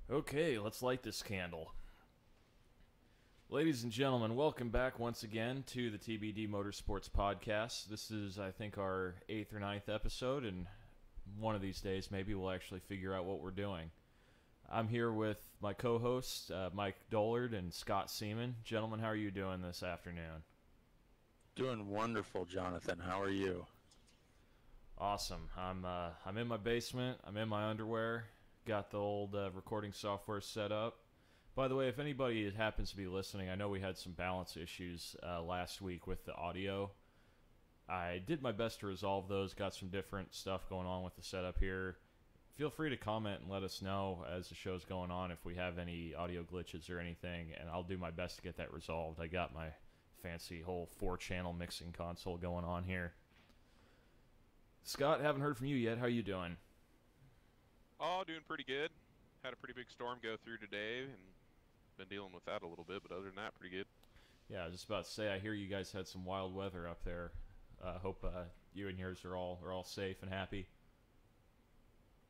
Okay, let's light this candle. Ladies and gentlemen, welcome back once again to the TBD Motorsports podcast. This is, I think, our 8th or ninth episode, and one of these days maybe we'll actually figure out what we're doing. I'm here with my co-hosts, Mike Dollard and Scott Seaman. Gentlemen, how are you doing this afternoon? Doing wonderful, Jonathan. How are you? Awesome. I'm in my basement. I'm in my underwear. Got the old recording software set up. By the way, if anybody happens to be listening, I know we had some balance issues last week with the audio. I did my best to resolve those, got some different stuff going on with the setup here. Feel free to comment and let us know as the show's going on if we have any audio glitches or anything, and I'll do my best to get that resolved. I got my fancy whole 4-channel mixing console going on here. Scott, haven't heard from you yet. How you doing? Oh, doing pretty good. Had a pretty big storm go through today, and been dealing with that a little bit, but other than that, pretty good. Yeah, I was just about to say, I hear you guys had some wild weather up there. Hope you and yours are all safe and happy.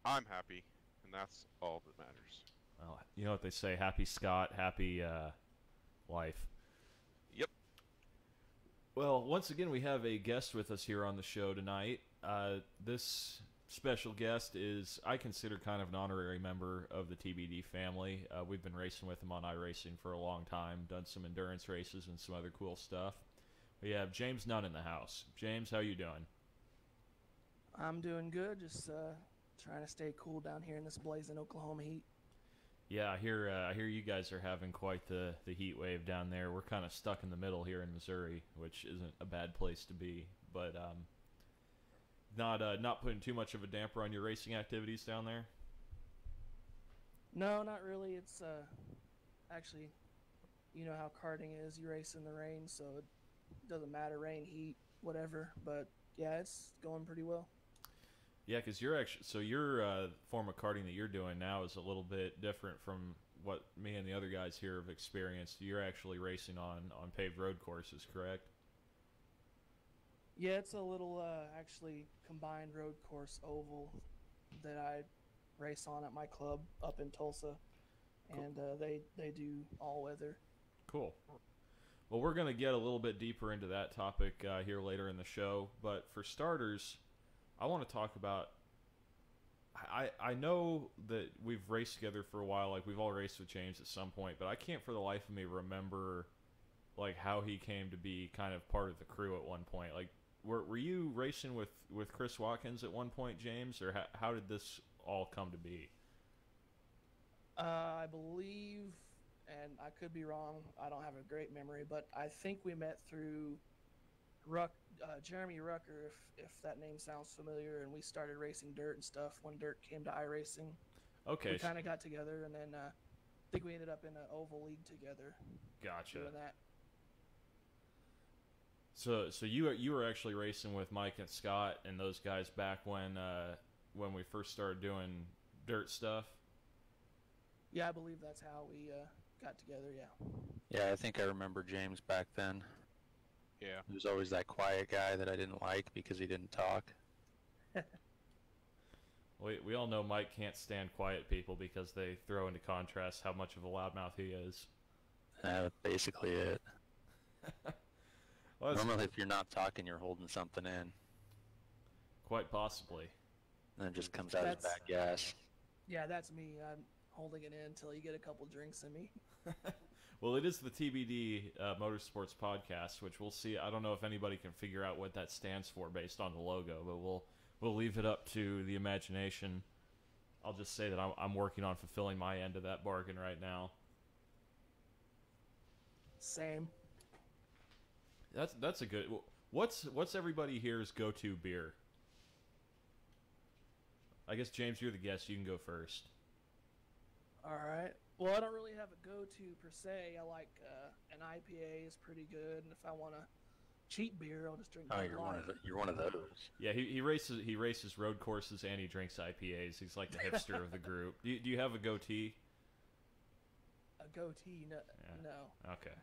I'm happy, and that's all that matters. Well, you know what they say, happy Scott, happy life. Yep. Well, once again, we have a guest with us here on the show tonight. This special guest is, I consider, kind of an honorary member of the TBD family. We've been racing with him on iRacing for a long time, done some endurance races and some other cool stuff. We have James Nunn in the house. James, how you doing? I'm doing good, just trying to stay cool down here in this blazing Oklahoma heat. Yeah, I hear you guys are having quite the heat wave down there. We're kind of stuck in the middle here in Missouri, which isn't a bad place to be, but not putting too much of a damper on your racing activities down there? No, not really. It's actually, you know how karting is. You race in the rain, so it doesn't matter, rain, heat, whatever. But yeah, it's going pretty well. Yeah, because your form of karting that you're doing now is a little bit different from what me and the other guys here have experienced. You're actually racing on paved road courses, correct? Yeah, it's a little actually combined road course oval that I race on at my club up in Tulsa, and they do all weather. Cool. Well, we're going to get a little bit deeper into that topic here later in the show, but for starters, I want to talk about. I know that we've raced together for a while, like we've all raced with James at some point, but I can't for the life of me remember like how he came to be kind of part of the crew at one point. Like, were you racing with Chris Watkins at one point, James, or how did this all come to be? I believe, and I could be wrong, I don't have a great memory, but I think we met through Jeremy Rucker, if that name sounds familiar, and we started racing dirt and stuff when dirt came to iRacing. Okay. We kind of got together, and then I think we ended up in an oval league together. Gotcha. Doing that. So you were actually racing with Mike and Scott and those guys back when we first started doing dirt stuff? Yeah, I believe that's how we got together, yeah. Yeah, I think I remember James back then. Yeah. He was always that quiet guy that I didn't like because he didn't talk. We all know Mike can't stand quiet people because they throw into contrast how much of a loudmouth he is. Basically it. Well, Normally if you're not talking, you're holding something in. quite possibly. And it just comes out as bad gas. Yeah, that's me. I'm holding it in until you get a couple drinks in me. Well, it is the TBD Motorsports podcast, which we'll see. I don't know if anybody can figure out what that stands for based on the logo, but we'll leave it up to the imagination. I'll just say that I'm working on fulfilling my end of that bargain right now. Same. That's a good. What's everybody here's go-to beer? I guess James, you're the guest. You can go first. All right. Well, I don't really have a go-to per se. I like an IPA is pretty good, and if I want a cheap beer, I'll just drink. Oh, you're one of those. Yeah, he races road courses and he drinks IPAs. He's like the hipster of the group. Do you have a goatee? A goatee? No. Yeah. No. Okay.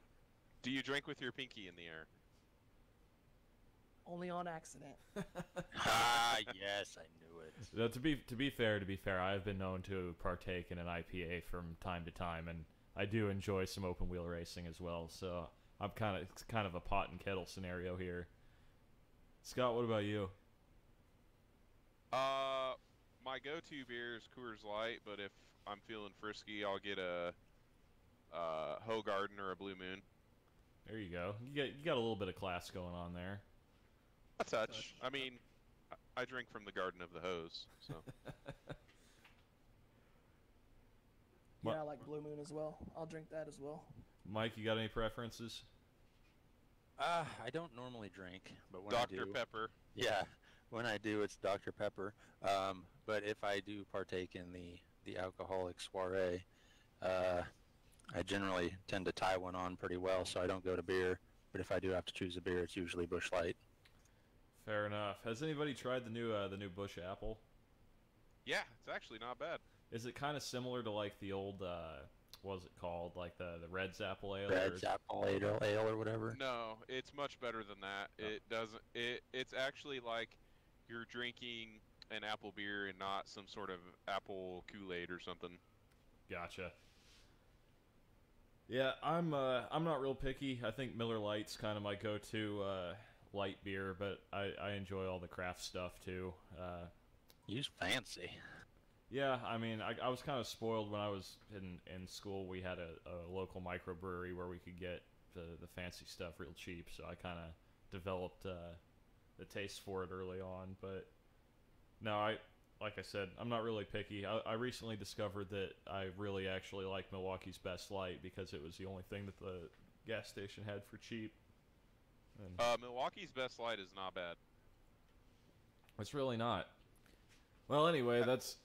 Do you drink with your pinky in the air? Only on accident. Ah, yes, I knew it. Now, to be fair, I have been known to partake in an IPA from time to time, and I do enjoy some open wheel racing as well. So it's kind of a pot and kettle scenario here. Scott, what about you? My go-to beer is Coors Light, but if I'm feeling frisky, I'll get a Hoegaarden or a Blue Moon. There you go. You got a little bit of class going on there. A touch. I mean, I drink from the garden of the hose, so. Yeah, I like Blue Moon as well. I'll drink that as well. Mike, you got any preferences? I don't normally drink, but when I Dr. do, Pepper. yeah, when I do, it's Dr. Pepper. But if I do partake in the alcoholic soiree, I generally tend to tie one on pretty well, so I don't go to beer. But if I do have to choose a beer, it's usually Busch Light. Fair enough. Has anybody tried the new Busch Apple? Yeah, it's actually not bad. Is it kind of similar to like the old what was it called? Like the Red's Apple Ale? Red's Apple Ale or whatever. No, it's much better than that. It doesn't. It's actually like you're drinking an apple beer and not some sort of apple Kool-Aid or something. Gotcha. Yeah, I'm not real picky. I think Miller Lite's kind of my go-to light beer, but I enjoy all the craft stuff too. Use fancy. Yeah, I mean, I was kind of spoiled when I was in school. We had a local microbrewery where we could get the fancy stuff real cheap, so I kind of developed the taste for it early on. But no, like I said, I'm not really picky. I recently discovered that I really actually like Milwaukee's Best Light because it was the only thing that the gas station had for cheap. And Milwaukee's Best Light is not bad. it's really not. Well, anyway, that's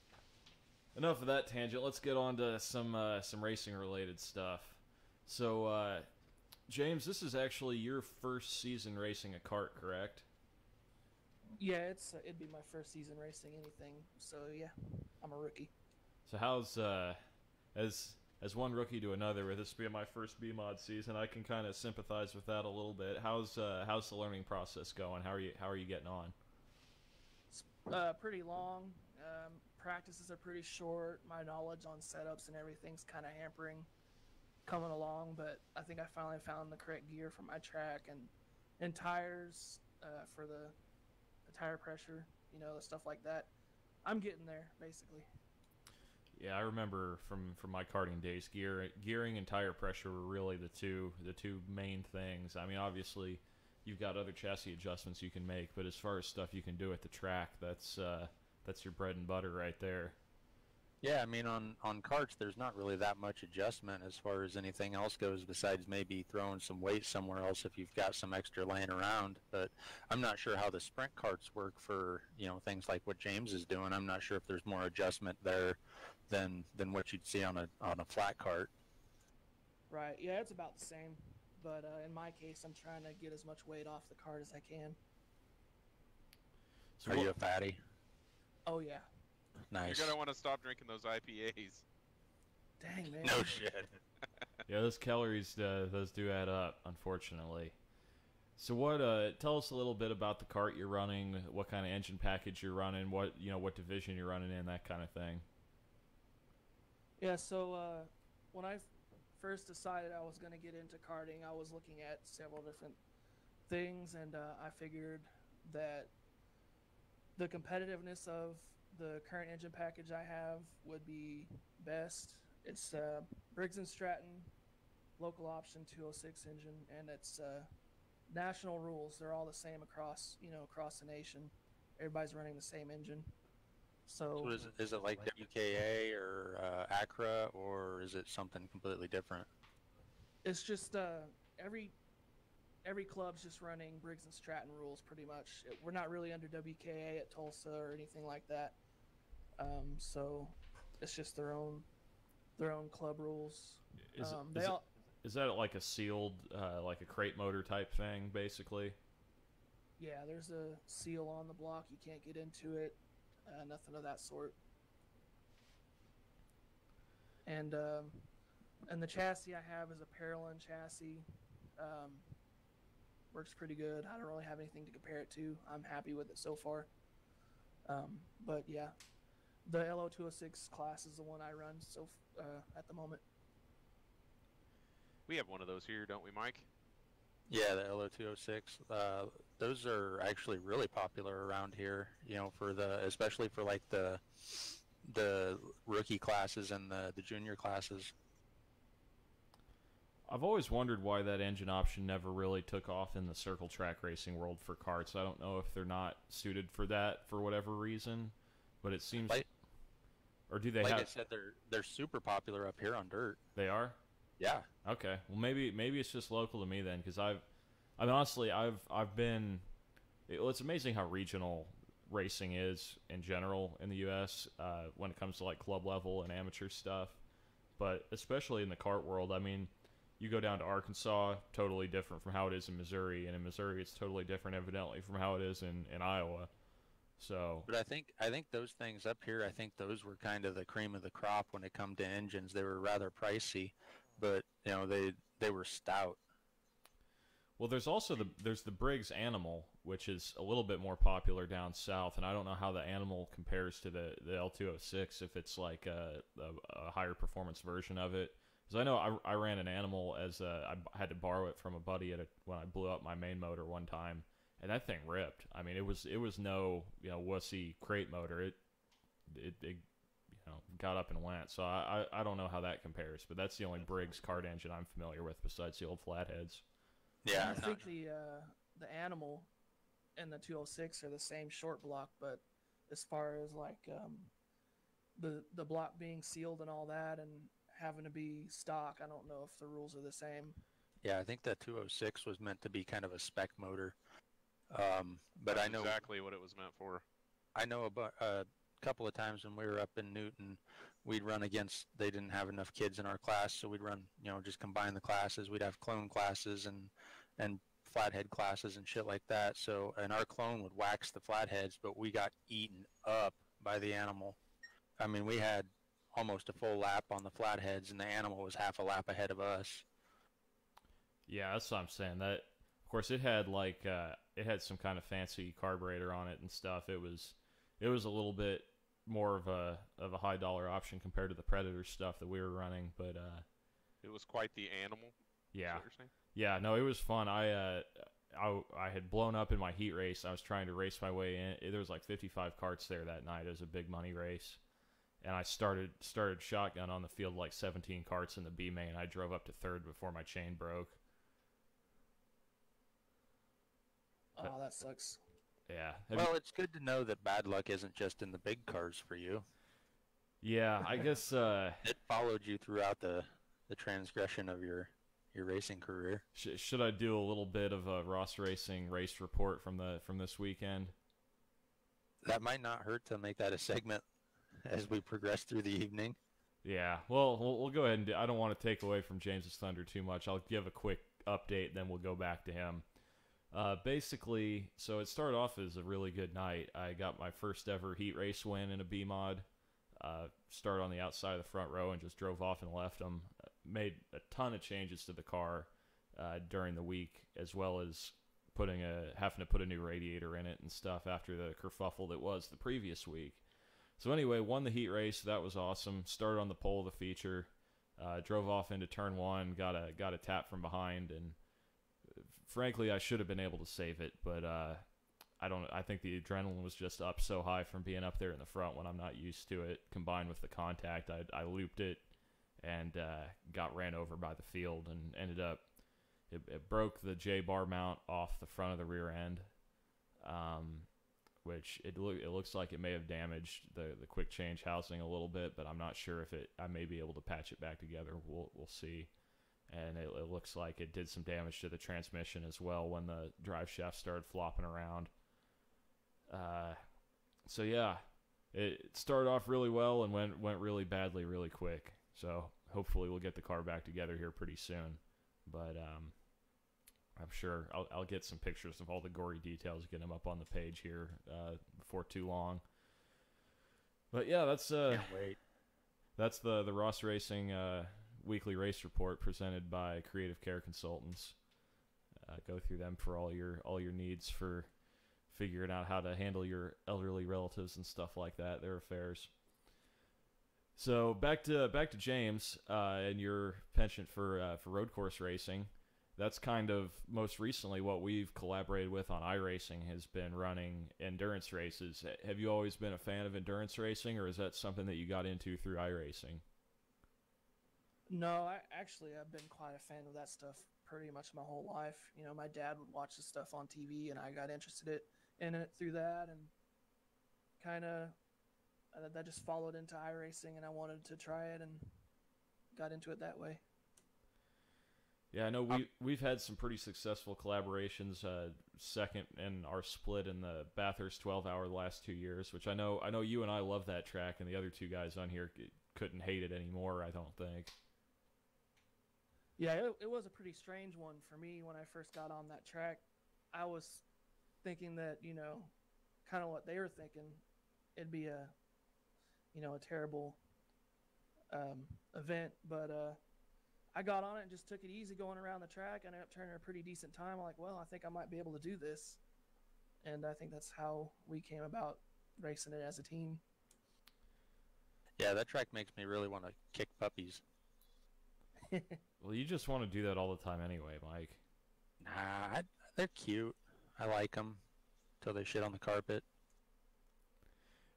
enough of that tangent. Let's get on to some racing related stuff. So, James, this is actually your first season racing a kart, correct? Yeah, it'd be my first season racing anything. So yeah, I'm a rookie. So how's as one rookie to another, with this being my first B-Mod season, I can kind of sympathize with that a little bit. How's the learning process going? How are you getting on? It's pretty long. Practices are pretty short. My knowledge on setups and everything's kind of hampering coming along, but I think I finally found the correct gear for my track and tires for the tire pressure, stuff like that. I'm getting there, basically. Yeah, I remember from my karting days, gearing and tire pressure were really the two main things. I mean, obviously, you've got other chassis adjustments you can make, but as far as stuff you can do at the track, that's your bread and butter right there. Yeah, I mean, on karts, there's not really that much adjustment as far as anything else goes besides maybe throwing some weight somewhere else if you've got some extra laying around. But I'm not sure how the sprint karts work for, things like what James is doing. I'm not sure if there's more adjustment there than what you'd see on a flat kart. Right, yeah, it's about the same. But in my case, I'm trying to get as much weight off the kart as I can. So Are you a fatty? Oh, yeah. Nice. You're going to want to stop drinking those IPAs. Dang, man. No shit. Yeah, those calories, those do add up, unfortunately. So tell us a little bit about the kart you're running, what kind of engine package you're running, what division you're running in, that kind of thing. Yeah, so when I first decided I was going to get into karting, I was looking at several different things, and I figured that the competitiveness of the current engine package I have would be best. It's Briggs & Stratton local option 206 engine, and it's national rules. They're all the same across the nation. Everybody's running the same engine. So is it like WKA or Acura, or is it something completely different? It's just every club's just running Briggs & Stratton rules pretty much. We're not really under WKA at Tulsa or anything like that. So it's just their own club rules. Is that like a sealed, like a crate motor type thing, basically? Yeah, there's a seal on the block. You can't get into it. Nothing of that sort. And the chassis I have is a Parolin chassis. Works pretty good. I don't really have anything to compare it to. I'm happy with it so far. But yeah, the LO206 class is the one I run at the moment. We have one of those here, don't we, Mike? Yeah, the LO206. Those are actually really popular around here. You know, especially for like the rookie classes and the junior classes. I've always wondered why that engine option never really took off in the circle track racing world for karts. I don't know if they're not suited for that for whatever reason, but it seems. Or do they like have? I said, they're super popular up here on dirt. They are. Yeah. Okay. Well, maybe it's just local to me then, because honestly I've been. It's amazing how regional racing is in general in the U.S. When it comes to like club level and amateur stuff, but especially in the kart world. I mean, you go down to Arkansas, totally different from how it is in Missouri, and in Missouri it's totally different, evidently, from how it is in Iowa. So, but I think those things up here, I think those were kind of the cream of the crop when it come to engines. They were rather pricey, but you know they were stout. Well, there's also the Briggs Animal, which is a little bit more popular down south, and I don't know how the Animal compares to the L206, if it's like a higher performance version of it. Because I know I ran an Animal I had to borrow it from a buddy when I blew up my main motor one time, and that thing ripped. I mean, it was no wussy crate motor. It got up and went. So I don't know how that compares, but that's the only Briggs kart engine I'm familiar with besides the old flatheads. Yeah, I think the Animal and the 206 are the same short block, but as far as like the block being sealed and all that, and having to be stock, I don't know if the rules are the same. Yeah, I think that 206 was meant to be kind of a spec motor. But That's I know exactly what it was meant for. I know about a couple of times when we were up in Newton, we'd run against. They didn't have enough kids in our class, so we'd run. Just combine the classes. We'd have clone classes and flathead classes and shit like that. So, and our clone would wax the flatheads, but we got eaten up by the Animal. I mean, we had almost a full lap on the flatheads, and the Animal was half a lap ahead of us. Yeah, that's what I'm saying. That, of course, it had it had some kind of fancy carburetor on it and stuff. It was a little bit more of a high dollar option compared to the Predator stuff that we were running, but it was quite the Animal. Yeah. Is that what you're saying? Yeah, no, it was fun. I had blown up in my heat race. I was trying to race my way in. There was like 55 karts there that night. It was a big money race. And I started shotgun on the field like 17 karts in the B main. I drove up to third before my chain broke. Oh, that sucks. Yeah. Well, it's good to know that bad luck isn't just in the big cars for you. Yeah, I guess it followed you throughout the transgression of your racing career. Should I do a little bit of a Ross Racing race report from this weekend? That might not hurt to make that a segment as we progress through the evening. Yeah, well, we'll go ahead and I don't want to take away from James's thunder too much. I'll give a quick update, then we'll go back to him. Basically, so it started off as a really good night. I got my first ever heat race win in a B mod. Started on the outside of the front row and just drove off and left them. Made a ton of changes to the car during the week, as well as having to put a new radiator in it and stuff after the kerfuffle that was the previous week. So anyway, won the heat race. That was awesome. Started on the pole of the feature. Drove off into turn one. Got a tap from behind, and frankly, I should have been able to save it, but I think the adrenaline was just up so high from being up there in the front when I'm not used to it. Combined with the contact, I looped it and got ran over by the field, and ended up it broke the J bar mount off the front of the rear end. Which it looks like it may have damaged the quick change housing a little bit, but I'm not sure if I may be able to patch it back together. We'll see. And it looks like it did some damage to the transmission as well when the drive shaft started flopping around. So yeah, it started off really well and went really badly really quick. So hopefully we'll get the car back together here pretty soon. But I'm sure I'll get some pictures of all the gory details, get them up on the page here before too long. But yeah, that's Can't wait. That's the Ross Racing weekly race report presented by Creative Care Consultants. go through them for all your needs for figuring out how to handle your elderly relatives and stuff like that, their affairs. So back to James and your penchant for road course racing. That's kind of most recently what we've collaborated with on iRacing has been running endurance races. Have you always been a fan of endurance racing, or is that something that you got into through iRacing? No, I've been quite a fan of that stuff pretty much my whole life. You know, my dad would watch the stuff on TV, and I got interested in it through that, and kind of that just followed into iRacing, and I wanted to try it and got into it that way. Yeah, I know we've had some pretty successful collaborations. Second in our split in the Bathurst 12-hour the last 2 years, which I know you and I love that track, and the other two guys on here couldn't hate it anymore, I don't think. Yeah, it was a pretty strange one for me when I first got on that track. I was thinking that, you know, kind of what they were thinking. It'd be a terrible event, but I got on it and just took it easy going around the track, and I ended up turning a pretty decent time. I'm like, well, I think I might be able to do this. And I think that's how we came about racing it as a team. Yeah, that track makes me really want to kick puppies. Well, you just want to do that all the time anyway, Mike. Nah, they're cute. I like them till they shit on the carpet.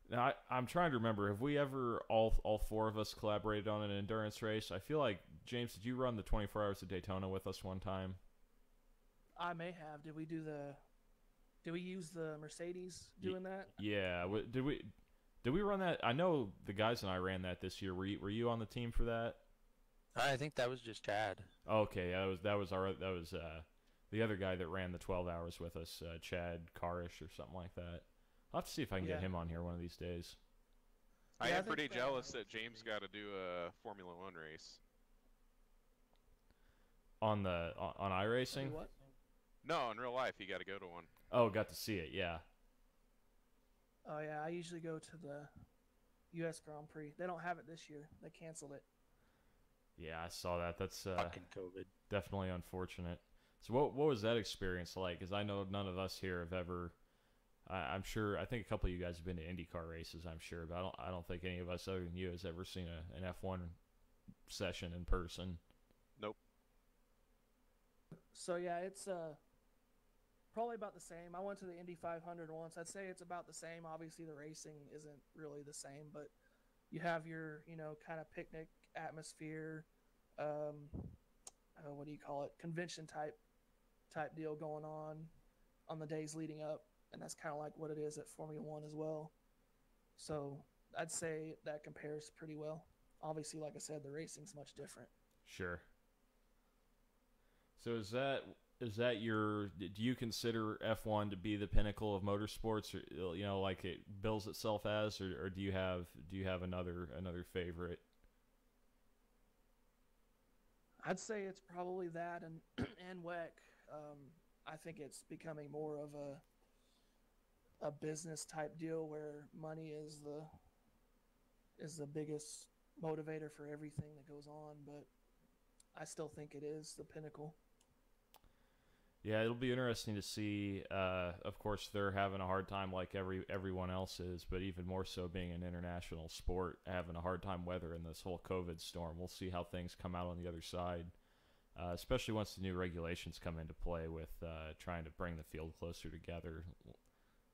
Now, I'm trying to remember, have we ever, all four of us, collaborated on an endurance race? I feel like, James, did you run the 24 Hours of Daytona with us one time? I may have. Did we use the Mercedes doing that? Yeah. Did we run that? I know the guys and I ran that this year. Were you on the team for that? I think that was just Chad. Okay, that was the other guy that ran the 12 hours with us, Chad Carish or something like that. I'll have to see if I can get him on here one of these days. I am pretty jealous that James got to do a Formula One race. On iRacing? What? No, in real life, he got to go to one. Oh, got to see it, yeah. Oh, yeah, I usually go to the U.S. Grand Prix. They don't have it this year. They canceled it. Yeah, I saw that. That's fucking COVID. Definitely unfortunate. So what was that experience like? Because I know none of us here have ever. I'm sure. I think a couple of you guys have been to IndyCar races. I'm sure, but I don't think any of us other than you has ever seen an F1 session in person. Nope. So yeah, it's probably about the same. I went to the Indy 500 once. I'd say it's about the same. Obviously, the racing isn't really the same, but you have your kind of picnic atmosphere. What do you call it? Convention type deal going on the days leading up. And that's kind of like what it is at Formula One as well. So I'd say that compares pretty well. Obviously, like I said, the racing's much different. Sure. So is that your? Do you consider F1 to be the pinnacle of motorsports, or like it bills itself as, or do you have another favorite? I'd say it's probably that and WEC. I think it's becoming more of a business type deal where money is the biggest motivator for everything that goes on, but I still think it is the pinnacle. Yeah, it'll be interesting to see. Of course, they're having a hard time like everyone else is, but even more so being an international sport, having a hard time weathering this whole COVID storm. We'll see how things come out on the other side, especially once the new regulations come into play with trying to bring the field closer together.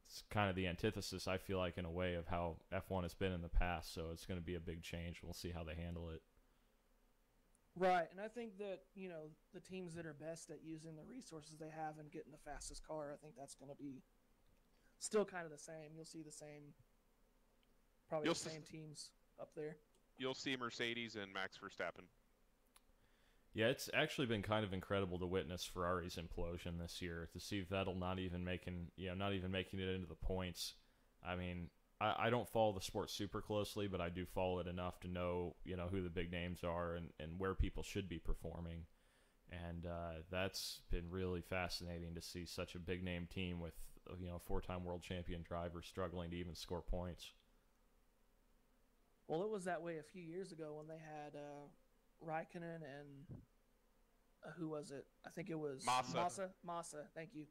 It's kind of the antithesis, I feel like, in a way, of how F1 has been in the past, so it's going to be a big change. We'll see how they handle it. Right, and I think that, the teams that are best at using the resources they have and getting the fastest car, I think that's going to be still kind of the same. You'll see the same, probably the same teams up there. You'll see Mercedes and Max Verstappen. Yeah, it's actually been kind of incredible to witness Ferrari's implosion this year, to see Vettel not even making it into the points. I mean, I don't follow the sport super closely, but I do follow it enough to know, who the big names are and where people should be performing. And that's been really fascinating to see such a big name team with, four-time world champion driver struggling to even score points. Well, it was that way a few years ago when they had Raikkonen and who was it? I think it was Massa. Massa, thank you.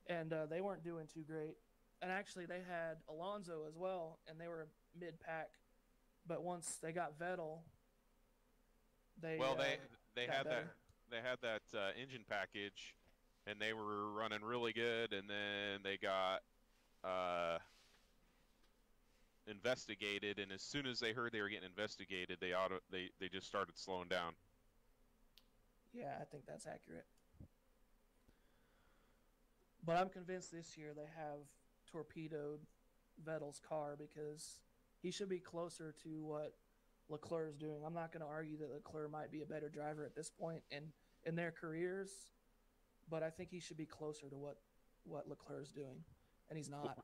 And they weren't doing too great. And actually, they had Alonso as well, and they were mid-pack. But once they got Vettel, they they got had better. that engine package, and they were running really good, and then they got investigated, and as soon as they heard they were getting investigated, they just started slowing down. Yeah, I think that's accurate. But I'm convinced this year they have torpedoed Vettel's car because he should be closer to what Leclerc's doing. I'm not going to argue that Leclerc might be a better driver at this point in their careers, but I think he should be closer to what Leclerc's doing, and he's not.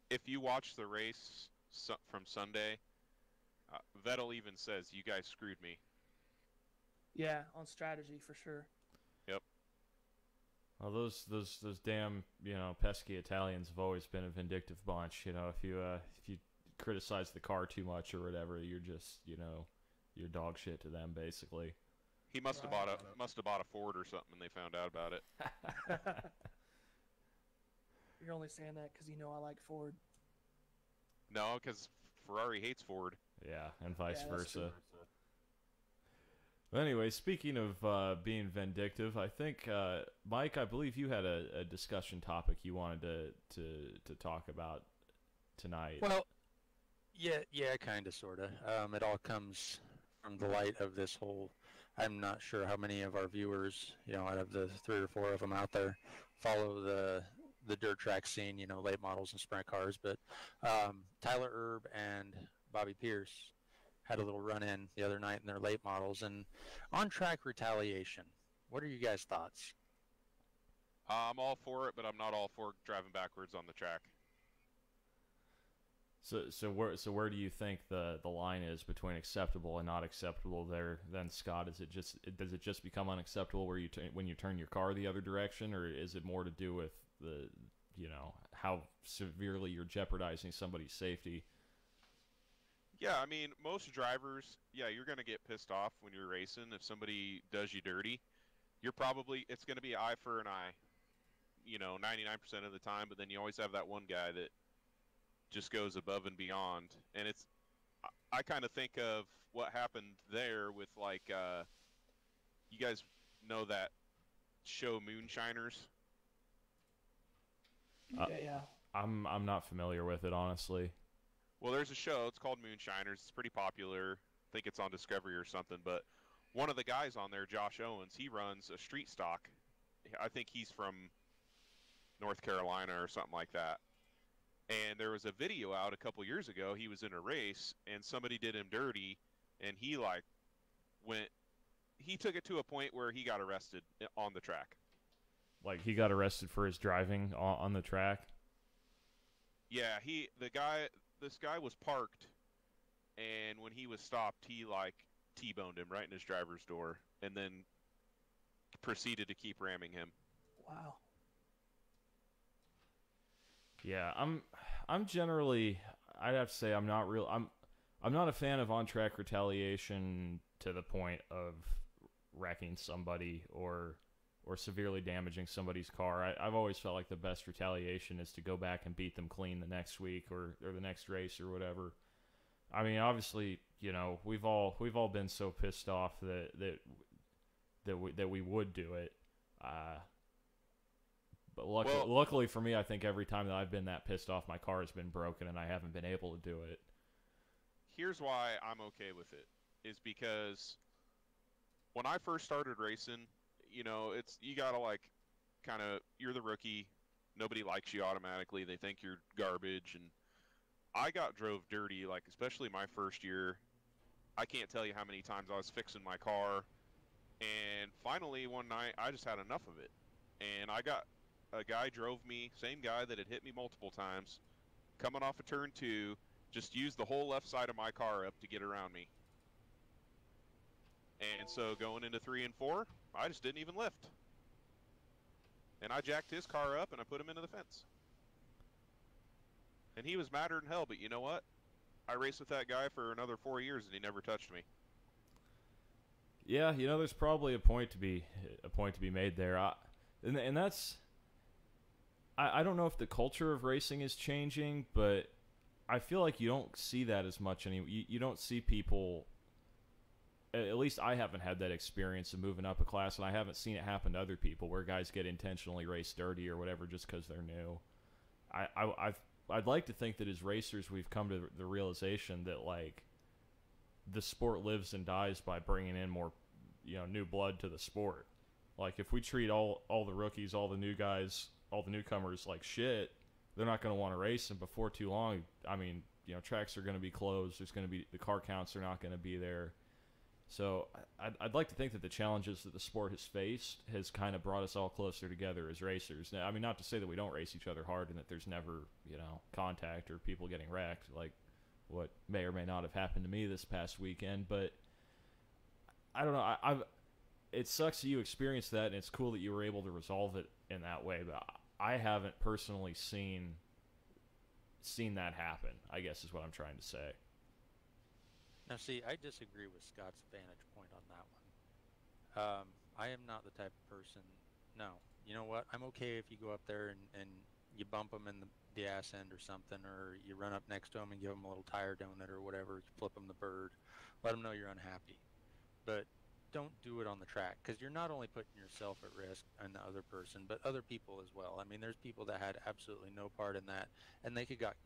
If you watch the race from Sunday, Vettel even says, "You guys screwed me." Yeah, on strategy for sure. Yep. Well, those damn pesky Italians have always been a vindictive bunch. If you criticize the car too much or whatever, you're just you're dog shit to them basically. He must have bought a Ford or something, and they found out about it. You're only saying that because I like Ford. No, because Ferrari hates Ford. Yeah, and vice versa. True. Well, anyway, speaking of being vindictive, I think Mike, I believe you had a discussion topic you wanted to talk about tonight. Well, yeah, kind of, sort of. It all comes from the light of this whole. I'm not sure how many of our viewers, out of the 3 or 4 of them out there, follow the dirt track scene, late models and sprint cars. But Tyler Erb and Bobby Pierce had a little run-in the other night in their late models. And on-track retaliation, what are you guys' thoughts? I'm all for it, but I'm not all for driving backwards on the track. So where do you think the line is between acceptable and not acceptable there? Then, Scott, does it just become unacceptable when you turn your car the other direction, or is it more to do with the how severely you're jeopardizing somebody's safety? Yeah, I mean, most drivers, you're going to get pissed off when you're racing. If somebody does you dirty, it's going to be eye for an eye, 99% of the time, but then you always have that one guy that just goes above and beyond. And I kind of think of what happened there with, you guys know that show Moonshiners? Yeah. I'm not familiar with it, honestly. Well, there's a show. It's called Moonshiners. It's pretty popular. I think it's on Discovery or something. But one of the guys on there, Josh Owens, he runs a street stock. I think he's from North Carolina or something like that. And there was a video out a couple years ago. He was in a race, and somebody did him dirty, and he took it to a point where he got arrested on the track. Like, he got arrested for his driving on the track? Yeah, this guy was parked, and when he was stopped, he T-boned him right in his driver's door, and then proceeded to keep ramming him. Wow. Yeah, I'm generally, I'd have to say I'm not a fan of on-track retaliation to the point of wrecking somebody or severely damaging somebody's car. I've always felt like the best retaliation is to go back and beat them clean the next week or the next race or whatever. I mean, obviously, we've all been so pissed off that we would do it. But luckily for me, I think every time that I've been that pissed off, my car has been broken and I haven't been able to do it. Here's why I'm okay with it, is because when I first started racing, you gotta you're the rookie, nobody likes you automatically, they think you're garbage, and I got drove dirty, especially my first year. I can't tell you how many times I was fixing my car, and finally one night I just had enough of it, and a guy drove me, same guy that had hit me multiple times, coming off of turn 2, just used the whole left side of my car up to get around me. And so going into 3 and 4, I just didn't even lift. And I jacked his car up and I put him into the fence. And he was madder than hell, but you know what? I raced with that guy for another 4 years and he never touched me. Yeah, there's probably a point to be made there. And that's I don't know if the culture of racing is changing, but I feel like you don't see that as much anymore. You don't see people. At least I haven't had that experience of moving up a class, and I haven't seen it happen to other people where guys get intentionally race dirty or whatever just because they're new. I'd like to think that as racers we've come to the realization that like the sport lives and dies by bringing in more new blood to the sport. Like if we treat all the rookies, all the new guys, all the newcomers like shit, they're not going to want to race, and before too long, I mean, tracks are going to be closed. There's going to be the car counts are not going to be there. So I'd like to think that the challenges that the sport has faced has kind of brought us all closer together as racers. Now, I mean, not to say that we don't race each other hard and that there's never, contact or people getting wrecked, like what may or may not have happened to me this past weekend. But I don't know. It sucks that you experienced that, and it's cool that you were able to resolve it in that way. But I haven't personally seen that happen, I guess is what I'm trying to say. Now, see, I disagree with Scott's vantage point on that one. I am not the type of person. No, you know what? I'm okay if you go up there and you bump them in the ass end or something, or you run up next to them and give them a little tire donut or whatever, you flip them the bird, let them know you're unhappy. But don't do it on the track, because you're not only putting yourself at risk and the other person, but other people as well. I mean, there's people that had absolutely no part in that, and they could get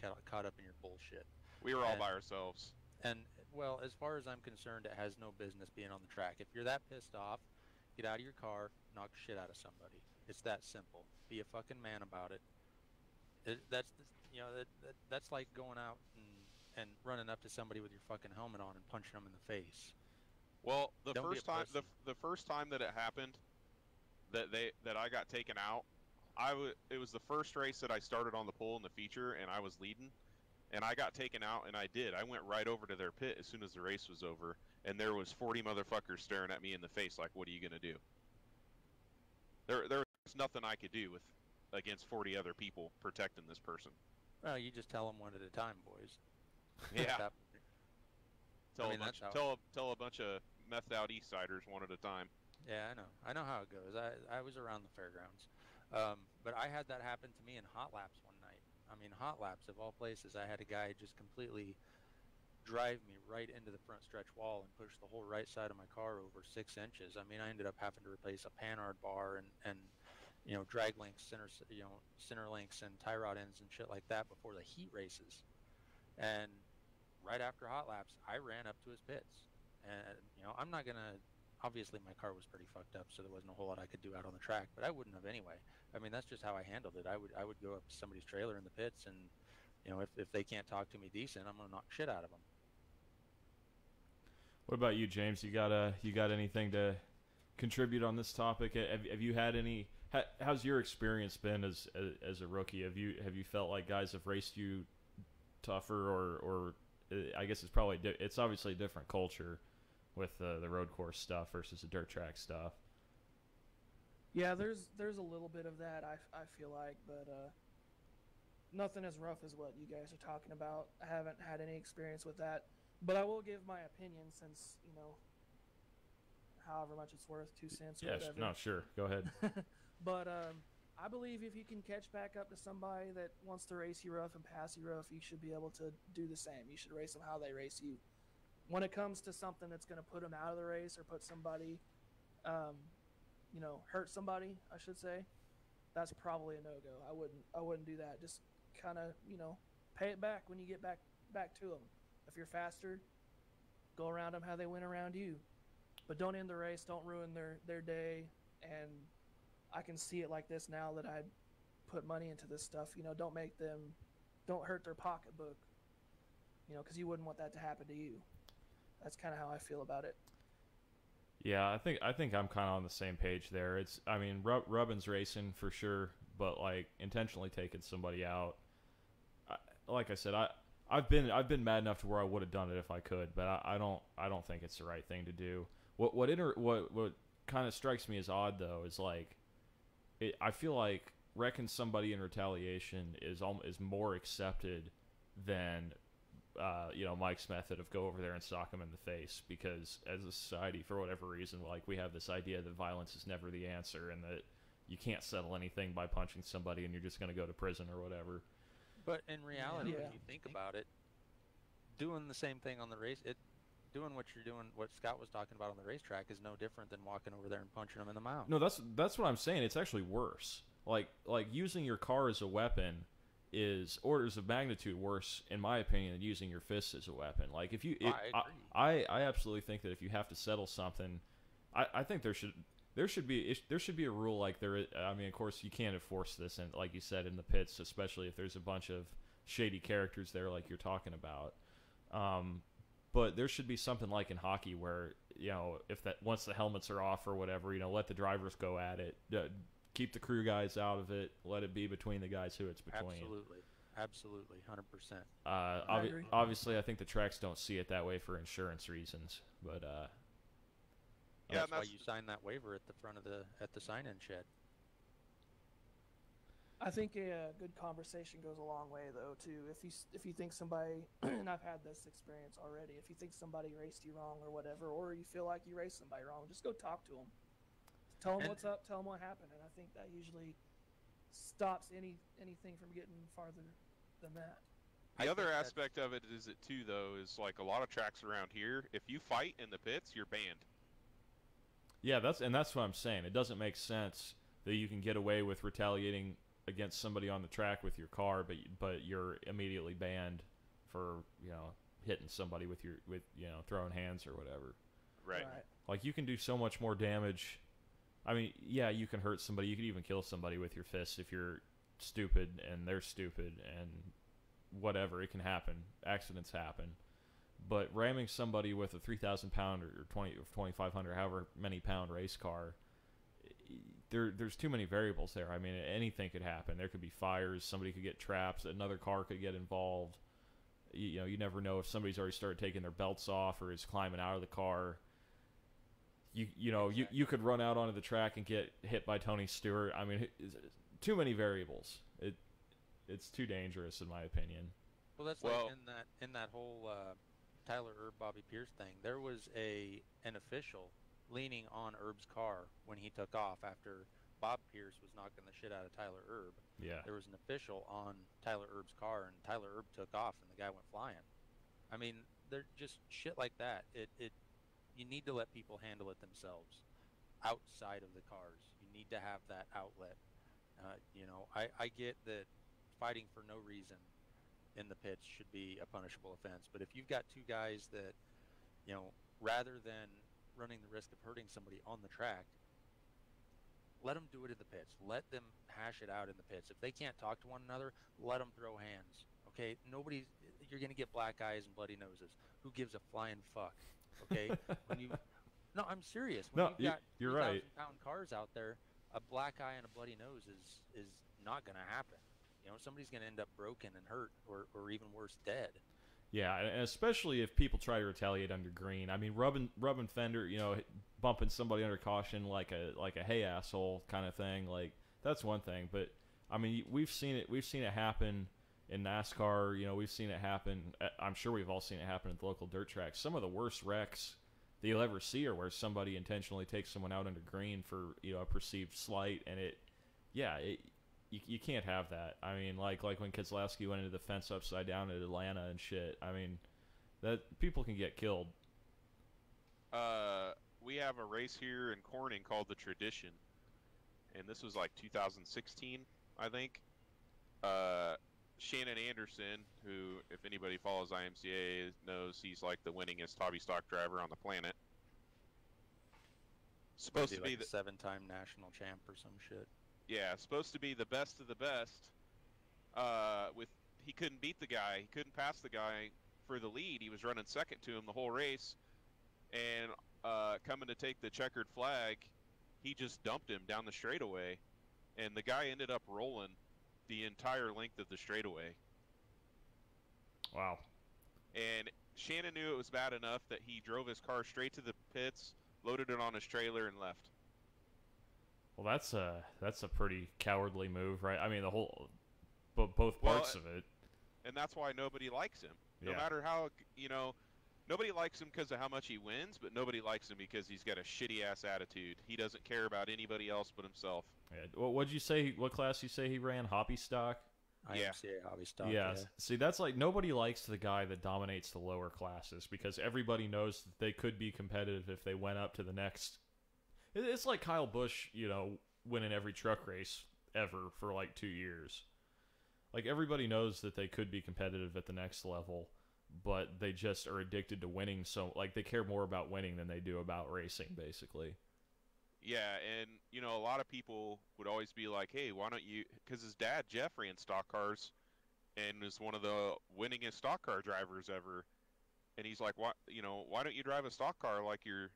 caught up in your bullshit. We were all by ourselves. And, well, as far as I'm concerned, it has no business being on the track. If you're that pissed off, get out of your car, knock the shit out of somebody. It's that simple. Be a fucking man about it. That's like going out and running up to somebody with your fucking helmet on and punching them in the face. Well, the first time that it happened, that I got taken out, it was the first race that I started on the pole in the feature, and I was leading. And I got taken out, and I did. I went right over to their pit as soon as the race was over, and there was 40 motherfuckers staring at me in the face like, what are you going to do? There was nothing I could do against 40 other people protecting this person. Well, you just tell them one at a time, boys. Yeah. Tell a bunch of methed out East Siders one at a time. Yeah, I know how it goes. I was around the fairgrounds. But I had that happen to me in hot laps one night. I mean, hot laps, of all places, I had a guy just completely drive me right into the front stretch wall and push the whole right side of my car over 6 inches. I mean, I ended up having to replace a panhard bar and drag links, center links and tie rod ends and shit like that before the heat races. And right after hot laps, I ran up to his pits. And, I'm not going to... Obviously, my car was pretty fucked up, so there wasn't a whole lot I could do out on the track, but I wouldn't have anyway. I mean, that's just how I handled it. I would go up to somebody's trailer in the pits, and if they can't talk to me decent, I'm gonna knock shit out of them. What about you, James? You got anything to contribute on this topic? Have you had any? How's your experience been as a rookie? Have you felt like guys have raced you tougher, or I guess it's obviously a different culture with the road course stuff versus the dirt track stuff. Yeah, there's a little bit of that, I feel like, but nothing as rough as what you guys are talking about. I haven't had any experience with that, but I will give my opinion since, however much it's worth, 2 cents or whatever. No, sure. Go ahead. But I believe if you can catch back up to somebody that wants to race you rough and pass you rough, you should be able to do the same. You should race them how they race you. When it comes to something that's going to put them out of the race or put somebody, hurt somebody, I should say, that's probably a no-go. I wouldn't do that. Just kind of, pay it back when you get back to them. If you're faster, go around them how they went around you. But don't end the race. Don't ruin their day. And I can see it like this now that I put money into this stuff. Don't hurt their pocketbook, because you wouldn't want that to happen to you. That's kind of how I feel about it. Yeah, I think I'm kind of on the same page there. Rubbin's racing for sure, but like intentionally taking somebody out. Like I said, I've been mad enough to where I would have done it if I could, but I don't think it's the right thing to do. What kind of strikes me as odd though is like, I feel like wrecking somebody in retaliation is more accepted than Mike's method of go over there and sock him in the face, because as a society, for whatever reason, like, we have this idea that violence is never the answer and that you can't settle anything by punching somebody and you're just going to go to prison or whatever. But in reality, Yeah. when you think about it, doing the same thing on the doing what you're doing, what Scott was talking about on the racetrack, is no different than walking over there and punching them in the mouth. No, that's what I'm saying. It's actually worse. Like using your car as a weapon is orders of magnitude worse, in my opinion, than using your fists as a weapon. Like, if you, I absolutely think that if you have to settle something, I think there should be a rule like there is. I mean, of course, you can't enforce this, and like you said, in the pits, especially if there's a bunch of shady characters there, like you're talking about. But there should be something like in hockey where, if that, once the helmets are off or whatever, let the drivers go at it. Keep the crew guys out of it. Let it be between the guys who it's between. Absolutely, 100%. Obviously, I think the tracks don't see it that way for insurance reasons, but that's why you sign that waiver at the front of at the sign-in shed. I think a good conversation goes a long way, though, too. If you think somebody, and I've had this experience already, if you think somebody raced you wrong or whatever, or you feel like you raced somebody wrong, just go talk to them. Tell them what's up, tell them what happened, and I think that usually stops anything from getting farther than that. The other aspect of it too, though, is like a lot of tracks around here, if you fight in the pits, you're banned. Yeah, that's what I'm saying. It doesn't make sense that you can get away with retaliating against somebody on the track with your car, but you're immediately banned for hitting somebody with throwing hands or whatever. Right. Like, you can do so much more damage. I mean, yeah, you can hurt somebody. You could even kill somebody with your fists if you're stupid and they're stupid and whatever. It can happen. Accidents happen. But ramming somebody with a 3,000 pound or 2,500, however many pound race car, there's too many variables there. I mean, anything could happen. There could be fires. Somebody could get trapped. Another car could get involved. You never know if somebody's already started taking their belts off or is climbing out of the car. You could run out onto the track and get hit by Tony Stewart. I mean, too many variables. It's too dangerous, in my opinion. Well, that's like in that whole Tyler Erb, Bobby Pierce thing. There was an official leaning on Erb's car when he took off after Bob Pierce was knocking the shit out of Tyler Erb. Yeah. There was an official on Tyler Erb's car, and Tyler Erb took off, and the guy went flying. I mean, they're just shit like that. You need to let people handle it themselves outside of the cars. You need to have that outlet. I get that fighting for no reason in the pits should be a punishable offense, but if you've got two guys that, rather than running the risk of hurting somebody on the track, let them do it in the pits. Let them hash it out in the pits. If they can't talk to one another, let them throw hands. Okay, you're going to get black eyes and bloody noses. Who gives a flying fuck? Okay, no, I'm serious. When you've got you're right. 3,000-pound cars out there, a black eye and a bloody nose is not going to happen. Somebody's going to end up broken and hurt, or even worse, dead. Yeah, and especially if people try to retaliate under green. I mean, rubbing fender, bumping somebody under caution like a hey asshole kind of thing. Like, that's one thing. But I mean, we've seen it happen in NASCAR. We've seen it happen. I'm sure we've all seen it happen at the local dirt tracks. Some of the worst wrecks that you'll ever see are where somebody intentionally takes someone out under green for a perceived slight, and you can't have that. I mean, like when Keselowski went into the fence upside down at Atlanta and shit. I mean, that people can get killed. We have a race here in Corning called the Tradition, and this was like 2016, I think. Shannon Anderson, who, if anybody follows IMCA, knows he's like the winningest hobby stock driver on the planet. Supposed to be the 7-time national champ or some shit. Yeah, supposed to be the best of the best. He couldn't beat the guy. He couldn't pass the guy for the lead. He was running second to him the whole race. And coming to take the checkered flag, he just dumped him down the straightaway. And the guy ended up rolling the entire length of the straightaway. Wow. And Shannon knew it was bad enough that he drove his car straight to the pits, loaded it on his trailer, and left. Well, that's a pretty cowardly move, right? I mean, both parts of it. And that's why nobody likes him. No Yeah. matter how, nobody likes him because of how much he wins, but nobody likes him because he's got a shitty ass attitude. He doesn't care about anybody else but himself. Yeah. What'd you say? What class you say he ran? Hobby stock? Yeah. IMCA hobby stock. Yeah. Yeah. See, that's like nobody likes the guy that dominates the lower classes because everybody knows that they could be competitive if they went up to the next. It's like Kyle Busch, winning every truck race ever for like 2 years. Like everybody knows that they could be competitive at the next level, but they just are addicted to winning. So like they care more about winning than they do about racing, basically. Yeah, and a lot of people would always be like, "Hey, why don't you?" Because his dad Jeff ran stock cars, and is one of the winningest stock car drivers ever. And he's like, "Why, why don't you drive a stock car like your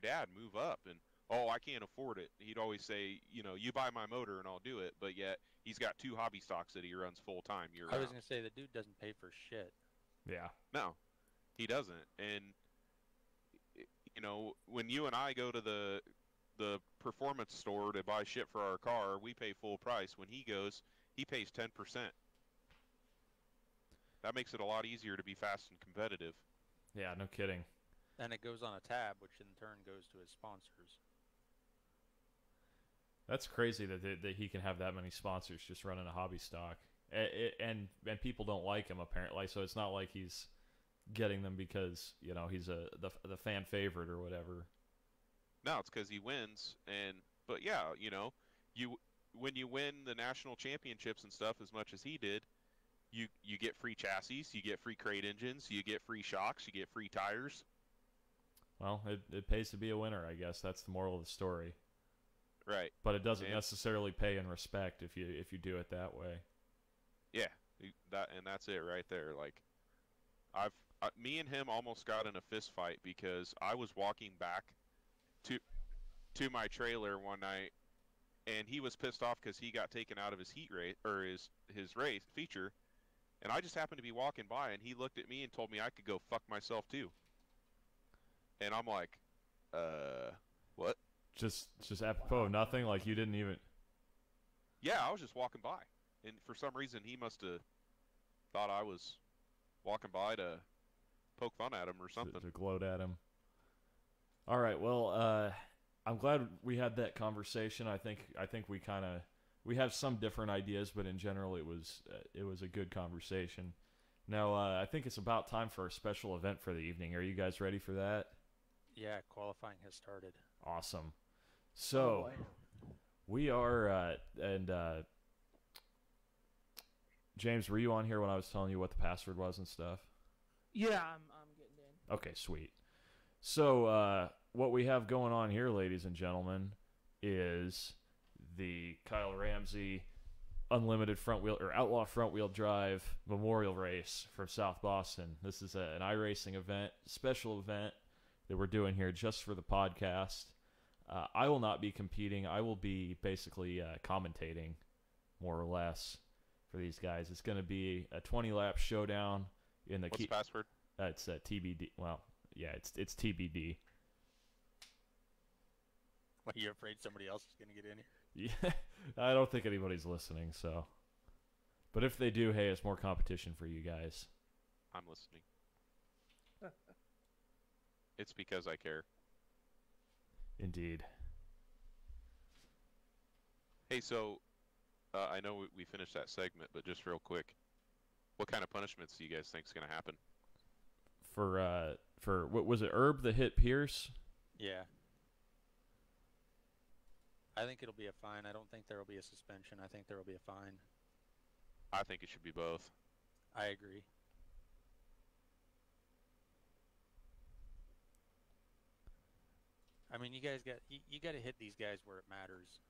dad? Move up." And oh, I can't afford it. He'd always say, "You buy my motor and I'll do it." But yet he's got 2 hobby stocks that he runs full time year round. I was gonna say the dude doesn't pay for shit. Yeah. No, he doesn't. And when you and I go to the performance store to buy shit for our car, we pay full price. When he goes, he pays 10%. That makes it a lot easier to be fast and competitive. Yeah, no kidding. And it goes on a tab, which in turn goes to his sponsors. That's crazy that he can have that many sponsors just running a hobby stock. And people don't like him apparently, so it's not like he's getting them because, he's the fan favorite or whatever. No, it's because he wins. But yeah, when you win the national championships and stuff as much as he did, you get free chassis, you get free crate engines, you get free shocks, you get free tires. Well, it pays to be a winner, I guess. That's the moral of the story. Right. But it doesn't necessarily pay in respect if you do it that way. Yeah, that's it right there. Like, me and him almost got in a fist fight because I was walking back to my trailer one night, and he was pissed off because he got taken out of his heat race or his race feature, and I just happened to be walking by, and he looked at me and told me I could go fuck myself too. And I'm like, what? Just apropos of nothing. Like you didn't even. Yeah, I was just walking by, and for some reason he must have thought I was walking by to poke fun at him or something. To gloat at him. All right. Well, I'm glad we had that conversation. I think we have some different ideas, but in general, it was a good conversation. Now, I think it's about time for a special event for the evening. Are you guys ready for that? Yeah, qualifying has started. Awesome. So, we are, and James, were you on here when I was telling you what the password was and stuff? Yeah, I'm getting in. Okay, sweet. So, what we have going on here, ladies and gentlemen, is the Kyle Ramsey Unlimited Front Wheel or Outlaw Front Wheel Drive Memorial Race from South Boston. This is an iRacing event, special event that we're doing here just for the podcast. I will not be competing. I will be basically commentating, more or less, for these guys. It's going to be a 20-lap showdown in the. What's the password? It's TBD. Well, yeah, it's TBD. What, are you afraid somebody else is going to get in here? Yeah, I don't think anybody's listening. So, but if they do, hey, it's more competition for you guys. I'm listening. It's because I care. Indeed. Hey, so I know we finished that segment, but just real quick, what kind of punishments do you guys think is going to happen? For what was it? Herb that hit Pierce? Yeah. I think it'll be a fine. I don't think there will be a suspension. I think there will be a fine. I think it should be both. I agree. I mean, you guys got you got to hit these guys where it matters.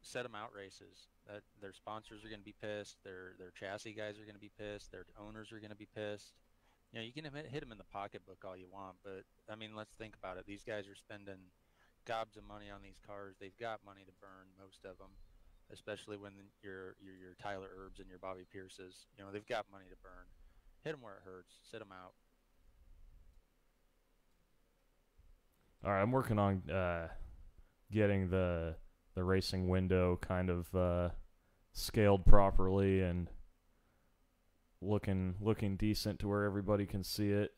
Set them out races. That their sponsors are going to be pissed. Their chassis guys are going to be pissed. Their owners are going to be pissed. You can hit them in the pocketbook all you want, but I mean, let's think about it. These guys are spending gobs of money on these cars. They've got money to burn, most of them, especially when your Tyler Erbs and your Bobby Pierces. They've got money to burn. Hit them where it hurts. Sit them out. All right, I'm working on getting the racing window kind of scaled properly and looking decent to where everybody can see it.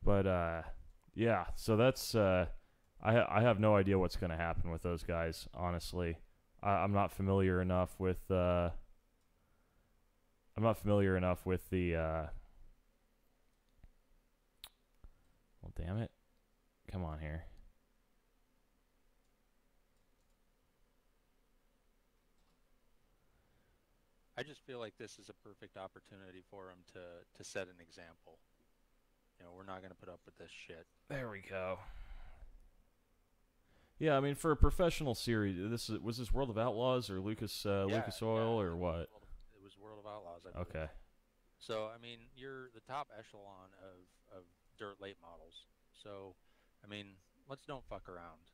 But yeah, so that's I have no idea what's going to happen with those guys. Honestly, I'm not familiar enough with the. Well, damn it! Come on here. I just feel like this is a perfect opportunity for him to set an example. You know, we're not going to put up with this shit. There we go. Yeah, I mean, for a professional series, was this World of Outlaws or Lucas Oil or what? It was World of Outlaws, I believe. Okay. So, I mean, you're the top echelon of dirt late models. So, I mean, let's don't fuck around.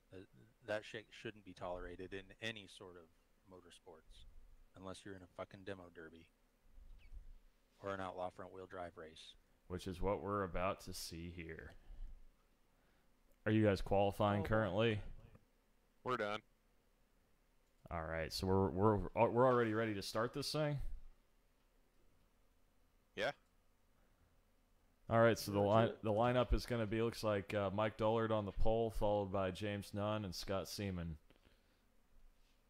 That shit shouldn't be tolerated in any sort of motorsports, unless you're in a fucking demo derby or an outlaw front wheel drive race. Which is what we're about to see here. Are you guys qualifying currently? We're done. All right, so we're already ready to start this thing. Yeah. All right, so the lineup is going to be, looks like Mike Dullard on the pole, followed by James Nunn and Scott Seaman.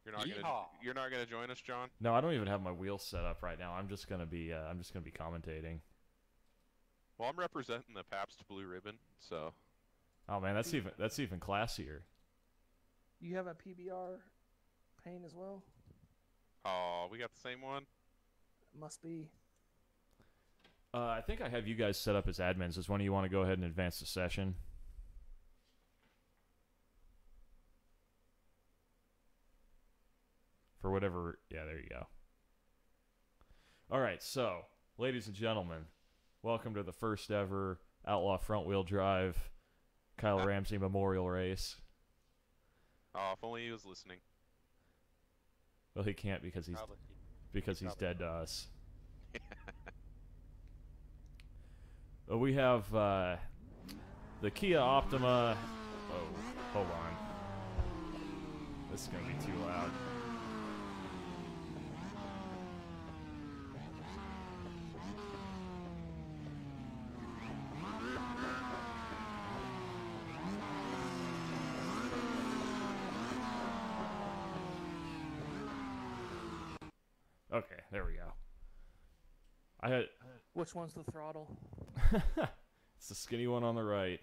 You're not gonna join us, John? No, I don't even have my wheels set up right now. I'm just gonna be commentating. Well, I'm representing the Pabst Blue Ribbon, so. Oh man, that's even classier. You have a PBR paint as well? Oh, we got the same one? Must be. I think I have you guys set up as admins. Is one of you want to go ahead and advance the session? For whatever, yeah, there you go. All right, so, ladies and gentlemen, welcome to the first ever Outlaw Front Wheel Drive Kyle Ramsey Memorial Race. Oh, if only he was listening. Well, he can't because he's dead to us. We have the Kia Optima. Oh, hold on. This is going to be too loud. Okay, there we go. Which one's the throttle? It's the skinny one on the right.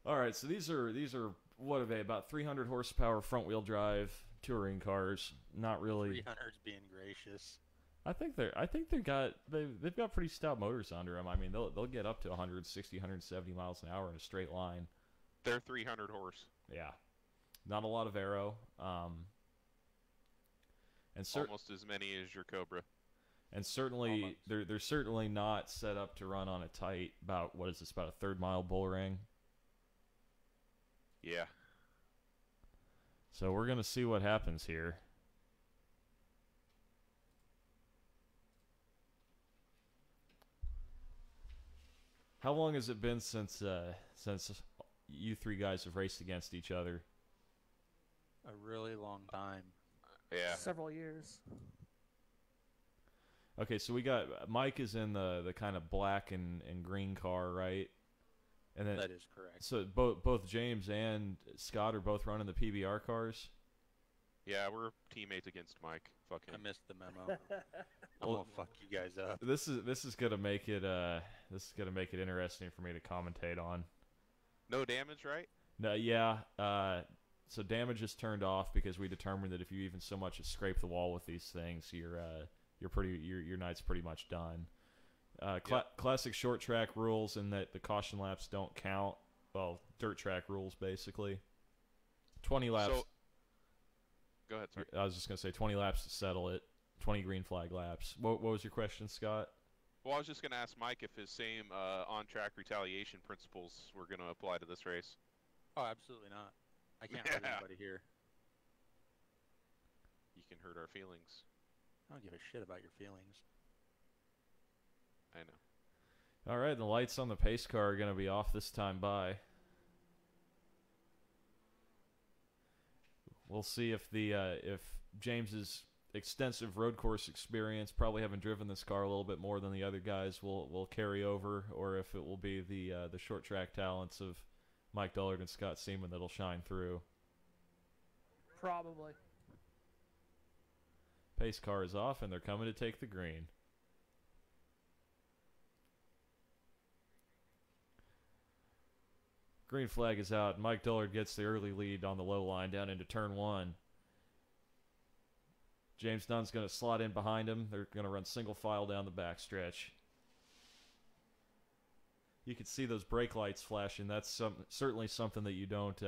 All right, so these are what are they? About 300 horsepower front wheel drive touring cars. Not really. 300's being gracious. I think they've got pretty stout motors under them. I mean, they'll get up to 160, 170 miles an hour in a straight line. They're 300 horse. Yeah. Not a lot of aero. And almost as many as your Cobra. And certainly, they're certainly not set up to run on a tight, about a third mile bull ring. Yeah. So we're going to see what happens here. How long has it been since you three guys have raced against each other? A really long time. Yeah. Several years. Okay, so we got Mike is in the kind of black and green car, right? And then that is correct. So both James and Scott are both running the PBR cars. Yeah, we're teammates against Mike. Fuck him. I missed the memo. I'm gonna fuck you guys up. This is gonna make it interesting for me to commentate on. No damage, right? No, yeah. So damage is turned off because we determined that if you even so much as scrape the wall with these things, your night's pretty much done. Classic short track rules in that the caution laps don't count. Well, dirt track rules basically. 20 laps. So, go ahead, sorry. I was just gonna say 20 laps to settle it. 20 green flag laps. What was your question, Scott? Well, I was just gonna ask Mike if his same on-track retaliation principles were gonna apply to this race. Oh, absolutely not. I can't hurt anybody here. You can hurt our feelings. I don't give a shit about your feelings. I know. All right, the lights on the pace car are going to be off this time by. We'll see if if James's extensive road course experience, probably having driven this car a little bit more than the other guys, will carry over, or if it will be the short track talents of Mike Dullard and Scott Seaman that'll shine through. Probably. Pace car is off, and they're coming to take the green. Green flag is out. Mike Dullard gets the early lead on the low line down into turn 1. James Nunn's going to slot in behind him. They're going to run single file down the backstretch. You can see those brake lights flashing. That's certainly something that you don't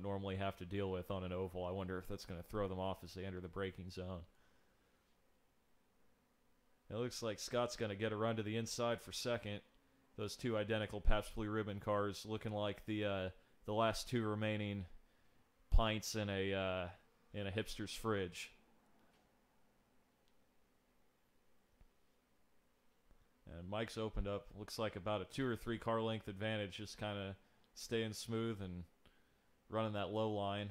normally have to deal with on an oval. I wonder if that's going to throw them off as they enter the braking zone. It looks like Scott's going to get a run to the inside for second. Those two identical Pabst Blue Ribbon cars looking like the last two remaining pints in a hipster's fridge. And Mike's opened up, looks like about a 2 or 3 car length advantage, just kind of staying smooth and running that low line.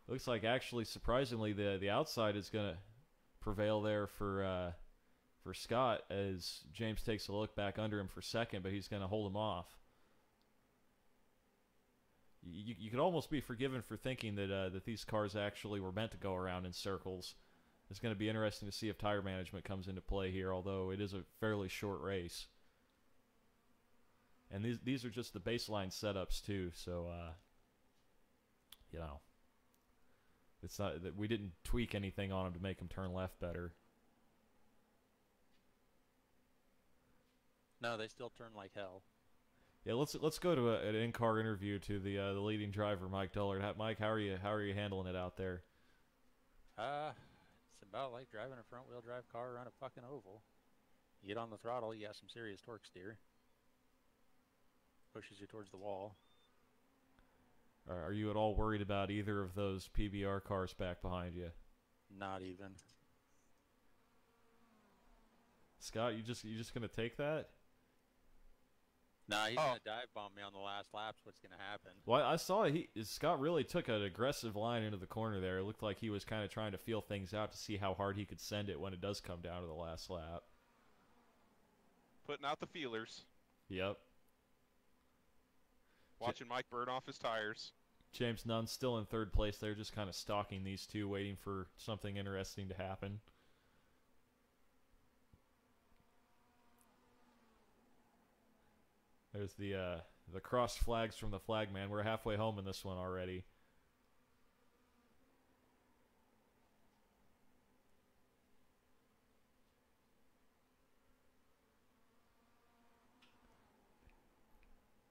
Looks like actually, surprisingly, the outside is going to prevail there for Scott as James takes a look back under him for second, but he's going to hold him off. You could almost be forgiven for thinking that these cars actually were meant to go around in circles. It's going to be interesting to see if tire management comes into play here, although it is a fairly short race. And these are just the baseline setups too, so you know, it's not that we didn't tweak anything on them to make them turn left better. No, they still turn like hell. Yeah, let's go to an in-car interview to the leading driver, Mike Dullard. Mike, how are you handling it out there? It's about like driving a front-wheel drive car around a fucking oval. You get on the throttle, you got some serious torque steer. Pushes you towards the wall. Are you at all worried about either of those PBR cars back behind you? Not even. Scott, you just gonna take that? Nah, he's gonna dive bomb me on the last lap's what's gonna happen. Well, I saw Scott really took an aggressive line into the corner there. It looked like he was kind of trying to feel things out to see how hard he could send it when it does come down to the last lap. Putting out the feelers. Yep. Watching Mike burn off his tires. James Nunn still in third place there, just kind of stalking these two, waiting for something interesting to happen. There's the crossed flags from the flagman. We're halfway home in this one already.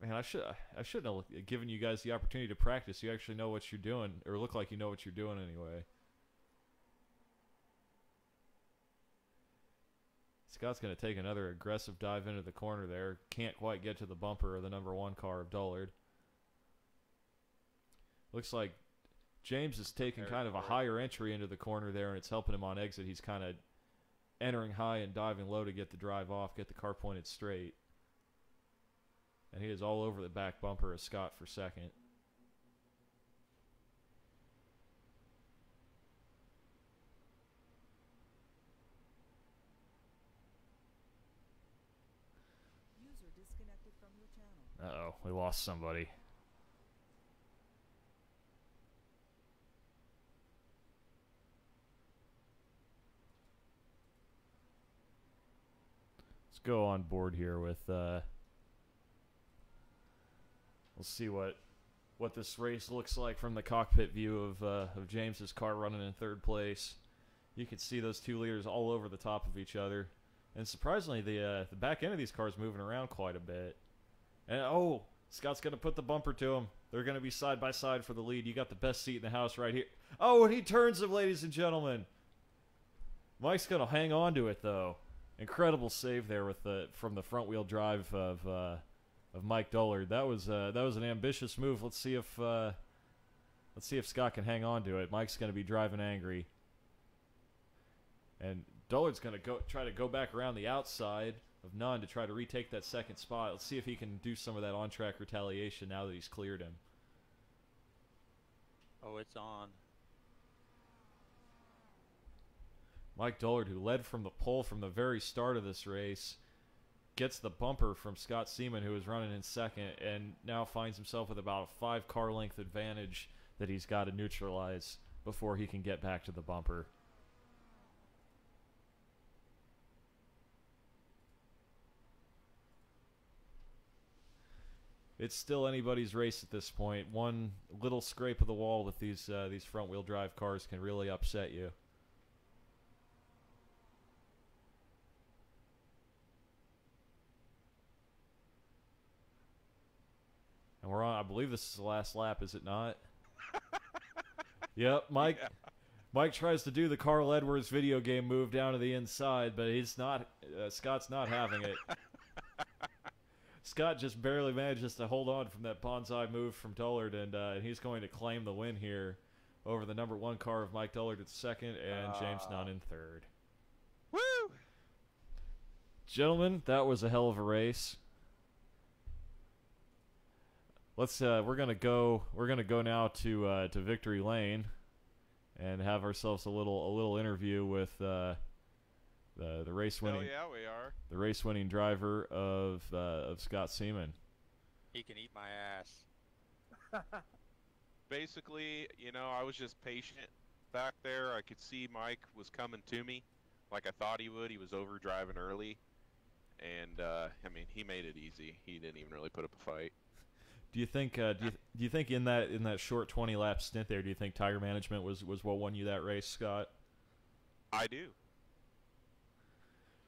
Man, I shouldn't have given you guys the opportunity to practice. You actually know what you're doing, or look like you know what you're doing anyway. Scott's going to take another aggressive dive into the corner there. Can't quite get to the bumper of the number 1 car of Dullard. Looks like James is taking kind of a higher entry into the corner there, and it's helping him on exit. He's kind of entering high and diving low to get the drive off, get the car pointed straight. And he is all over the back bumper of Scott for second. User disconnected from your channel. Uh-oh, we lost somebody. Let's go on board here with we'll see what this race looks like from the cockpit view of James's car running in third place. You can see those two leaders all over the top of each other, and surprisingly, the back end of these cars moving around quite a bit. And Scott's gonna put the bumper to him. They're gonna be side by side for the lead. You got the best seat in the house right here. Oh, and he turns him, ladies and gentlemen. Mike's gonna hang on to it though. Incredible save there from the front wheel drive of Mike Dullard. That was an ambitious move. Let's see if Scott can hang on to it. Mike's going to be driving angry, and Dullard's going to try to go back around the outside of Nunn to try to retake that second spot. Let's see if he can do some of that on-track retaliation now that he's cleared him. Oh, it's on. Mike Dullard, who led from the pole from the very start of this race, gets the bumper from Scott Seaman, who was running in second, and now finds himself with about a 5-car length advantage that he's got to neutralize before he can get back to the bumper. It's still anybody's race at this point. One little scrape of the wall with these front-wheel drive cars can really upset you. And we're on, I believe this is the last lap, is it not? Yep, Mike. Yeah. Mike tries to do the Carl Edwards video game move down to the inside, but he's not. Scott's not having it. Scott just barely manages to hold on from that bonsai move from Dullard, and he's going to claim the win here over the number 1 car of Mike Dullard at second and James Nunn in third. Woo! Gentlemen, that was a hell of a race. Let's we're gonna go now to Victory Lane and have ourselves a little interview with the race winning. Hell yeah, we are. The race winning driver of Scott Seaman. He can eat my ass. Basically, you know, I was just patient back there. I could see Mike was coming to me like I thought he would. He was over driving early, and I mean, he made it easy. He didn't even really put up a fight. Do you think do you think in that short 20 lap stint there, do you think tire management was what won you that race, Scott? I do.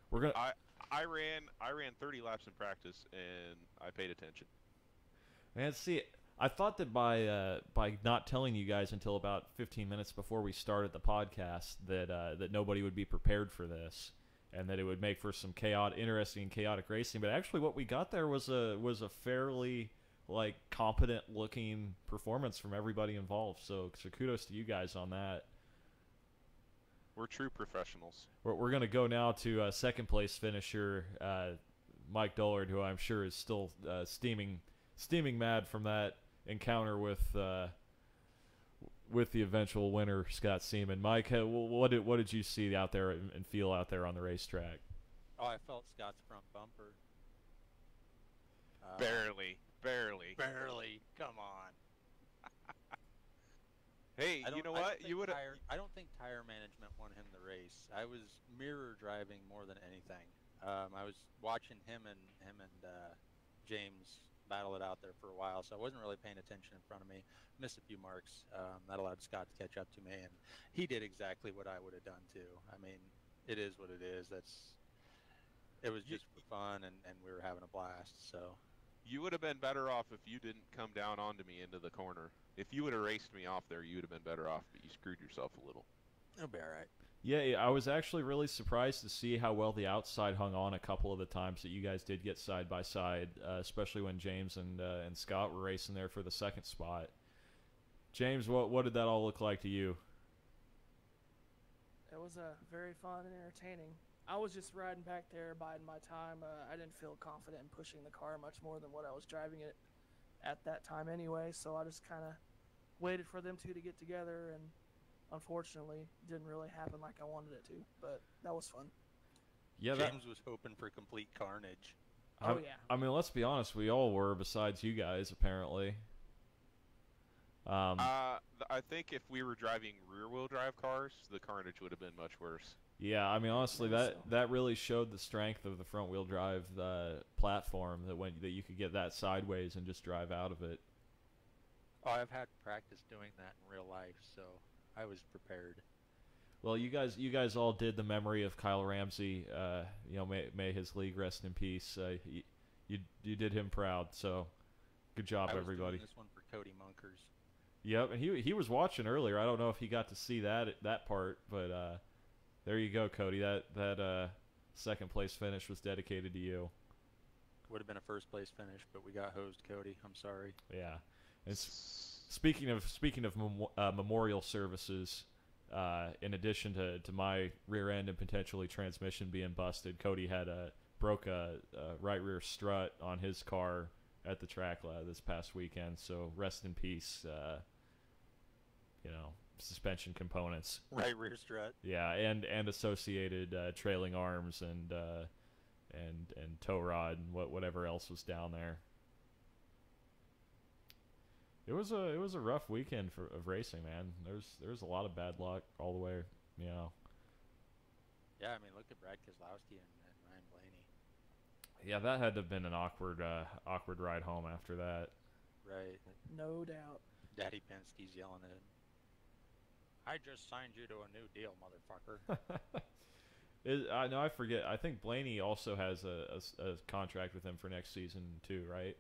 We're gonna. I ran 30 laps in practice, and I paid attention. Man, see, I thought that by not telling you guys until about 15 minutes before we started the podcast that nobody would be prepared for this, and that it would make for some interesting and chaotic racing. But actually, what we got there was a fairly competent looking performance from everybody involved. So kudos to you guys on that. We're true professionals. We're going to go now to second place finisher Mike Dullard, who I'm sure is still steaming mad from that encounter with the eventual winner Scott Seaman. Mike, what did you see out there and feel out there on the racetrack? Oh, I felt Scott's front bumper. Barely. Come on. Hey, you know what? I don't think tire management won him the race. I was mirror driving more than anything. I was watching him and James battle it out there for a while, so I wasn't really paying attention in front of me. Missed a few marks. That allowed Scott to catch up to me, and he did exactly what I would have done too. I mean, it is what it is. It was just for fun, and we were having a blast. So. You would have been better off if you didn't come down onto me into the corner. If you would have raced me off there, you would have been better off, but you screwed yourself a little. It'll be all right. Yeah, I was actually really surprised to see how well the outside hung on a couple of the times that you guys did get side by side, especially when James and Scott were racing there for the second spot. James, what did that all look like to you? It was very fun and entertaining. I was just riding back there, biding my time. I didn't feel confident in pushing the car much more than what I was driving it at that time anyway, so I just kind of waited for them two to get together, and unfortunately, didn't really happen like I wanted it to, but that was fun. Yeah, James was hoping for complete carnage. Oh, yeah. I mean, let's be honest, we all were, besides you guys, apparently. I think if we were driving rear-wheel drive cars, the carnage would have been much worse. Yeah, I mean, honestly, that really showed the strength of the front-wheel drive platform, that you could get that sideways and just drive out of it. Oh, I've had practice doing that in real life, so I was prepared. Well, you guys all did the memory of Kyle Ramsey. May his league rest in peace. You did him proud. So, good job, everybody. I was doing this one for Cody Munkers. Yep, and he was watching earlier. I don't know if he got to see that part, but there you go, Cody. That second place finish was dedicated to you. Would have been a first place finish, but we got hosed, Cody. I'm sorry. Yeah. And speaking of memorial services, in addition to my rear end and potentially transmission being busted, Cody had broke a right rear strut on his car at the track this past weekend. So rest in peace, suspension components. Right rear strut. Yeah, and associated trailing arms and tow rod and whatever else was down there. It was a rough weekend of racing, man. There's a lot of bad luck all the way, Yeah, I mean, look at Brad Keselowski and Ryan Blaney. Yeah, that had to have been an awkward ride home after that. Right. No doubt. Daddy Penske's yelling at him. I just signed you to a new deal, motherfucker. I know, I forget. I think Blaney also has a contract with him for next season too, right?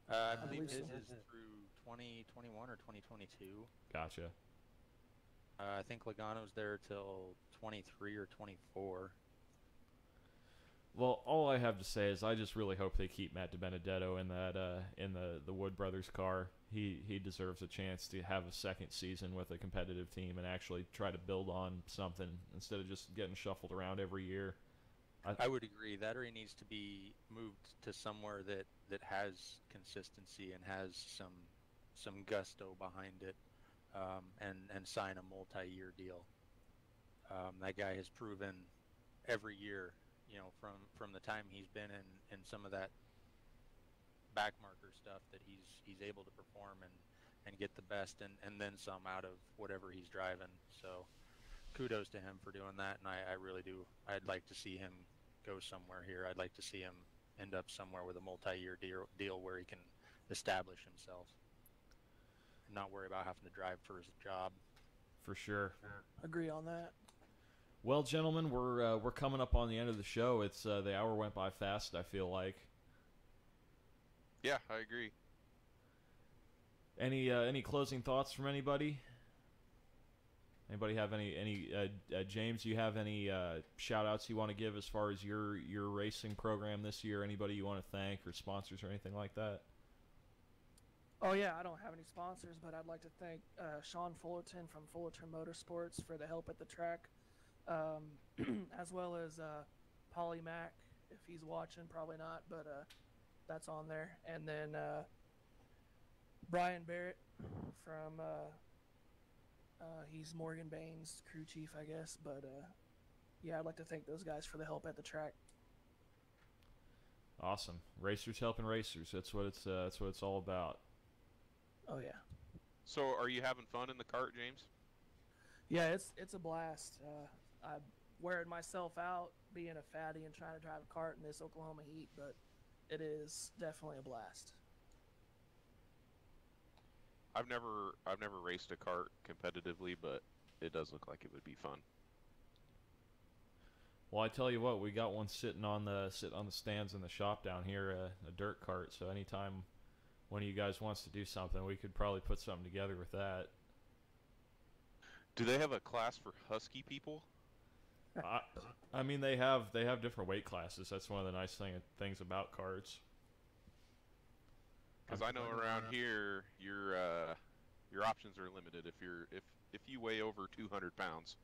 I believe his so. is through 2021 or 2022. Gotcha. I think Logano's there till 23 or 24. Well, all I have to say is I just really hope they keep Matt DiBenedetto in that in the Wood Brothers car. He deserves a chance to have a second season with a competitive team and actually try to build on something instead of just getting shuffled around every year. I would agree. That or he needs to be moved to somewhere that has consistency and has some gusto behind it, and sign a multi-year deal. That guy has proven every year, from the time he's been in some of that back marker stuff, that he's able to perform and get the best and then some out of whatever he's driving. So kudos to him for doing that, and I really do. I'd like to see him go somewhere here. I'd like to see him end up somewhere with a multi-year deal where he can establish himself and not worry about having to drive for his job. For sure. Agree on that. Well, gentlemen, we're coming up on the end of the show. It's the hour went by fast, I feel like. Yeah, I agree. Any closing thoughts from anybody? Anybody have any James, you have any shout outs you want to give as far as your racing program this year? Anybody you want to thank or sponsors or anything like that? Oh yeah, I don't have any sponsors, but I'd like to thank Sean Fullerton from Fullerton Motorsports for the help at the track, as well as Polly Mack, if he's watching, probably not, but that's on there. And then Brian Barrett from he's Morgan Bain's crew chief, I guess. But yeah, I'd like to thank those guys for the help at the track. Awesome. Racers helping racers. That's what it's all about. Oh yeah. So, are you having fun in the kart, James? Yeah, it's a blast. I'm wearing myself out being a fatty and trying to drive a kart in this Oklahoma heat, but it is definitely a blast. I've never raced a kart competitively, but it does look like it would be fun. Well, I tell you what, we got one sitting on the stands in the shop down here, a dirt cart. So anytime one of you guys wants to do something, we could probably put something together with that. Do they have a class for husky people? I mean, they have different weight classes. That's one of the nice things about karts. Because I know around here, your options are limited if you weigh over 200 pounds.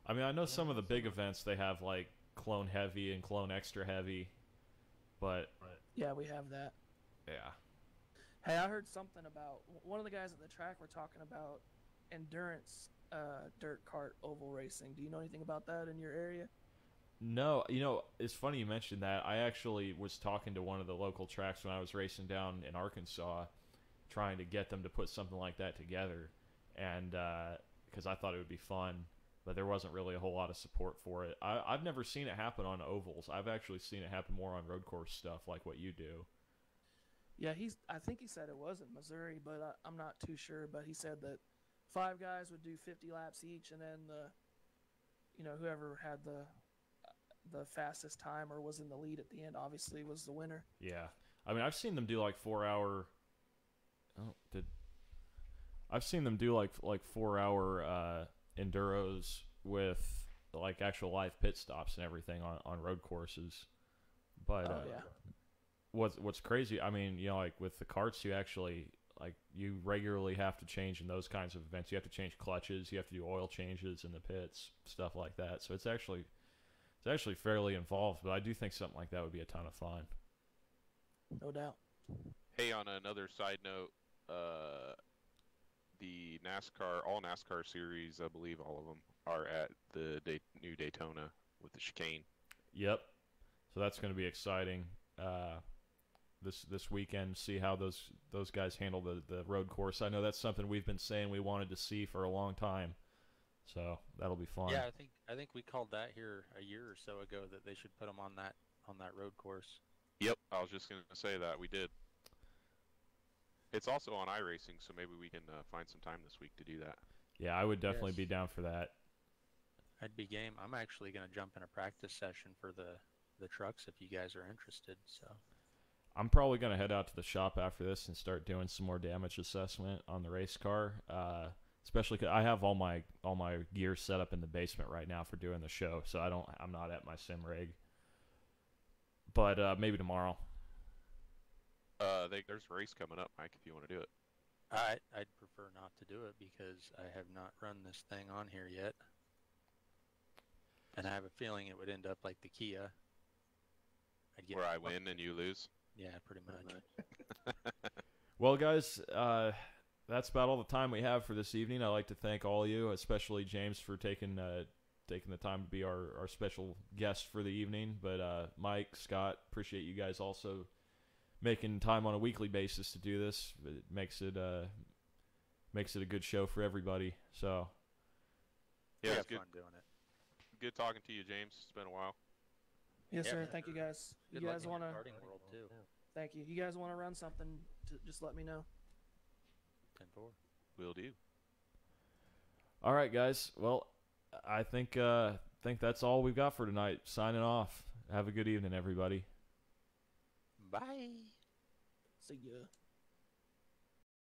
I mean, I know some of the big events they have like Clone Heavy and Clone Extra Heavy, but Yeah, we have that. yeah. Hey, I heard something about one of the guys at the track were talking about endurance dirt kart oval racing. Do you know anything about that in your area? No, it's funny you mentioned that. I actually was talking to one of the local tracks when I was racing down in Arkansas, trying to get them to put something like that together, and because I thought it would be fun, but there wasn't really a whole lot of support for it. I've never seen it happen on ovals. I've actually seen it happen more on road course stuff like what you do. Yeah, I think he said it was in Missouri, but I'm not too sure. But he said that 5 guys would do 50 laps each, and then whoever had the fastest time or was in the lead at the end obviously was the winner. Yeah, I mean, I've seen them do like 4-hour. I've seen them do like 4-hour enduros with like actual live pit stops and everything on road courses. But yeah. What's crazy, I mean, like with the karts, you actually like you regularly have to change in those kinds of events. You have to change clutches, you have to do oil changes in the pits, stuff like that. So it's actually fairly involved, but I do think something like that would be a ton of fun. No doubt. Hey, on another side note, the all NASCAR series, I believe all of them, are at the new Daytona with the chicane. Yep. So that's going to be exciting. This weekend, see how those guys handle the road course. I know that's something we've been saying we wanted to see for a long time. So that'll be fun. Yeah, I think we called that here a year or so ago that they should put them on that road course. Yep, I was just going to say that. We did. It's also on iRacing, so maybe we can find some time this week to do that. Yeah, I would definitely be down for that. I'd be game. I'm actually going to jump in a practice session for the trucks if you guys are interested. So I'm probably going to head out to the shop after this and start doing some more damage assessment on the race car. Especially 'cause I have all my gear set up in the basement right now for doing the show, so I'm not at my sim rig. But maybe tomorrow. There's a race coming up, Mike, if you want to do it. I'd prefer not to do it because I have not run this thing on here yet. And I have a feeling it would end up like the Kia. Where I win and you lose? Yeah, pretty much. Well, guys, that's about all the time we have for this evening. I'd like to thank all of you, especially James, for taking the time to be our special guest for the evening. But Mike, Scott, appreciate you guys also making time on a weekly basis to do this. It makes it a good show for everybody. So yeah, it's it's good fun doing it. Good talking to you, James. It's been a while. Yes, Yeah, sir. for Thank you, sure. guys. You Good luck guys in your want to? karting world too. Thank you. You guys want to run something? Just let me know. 10-4. Will do. all right, guys. Well, I think that's all we've got for tonight. Signing off. Have a good evening, everybody. Bye. See ya.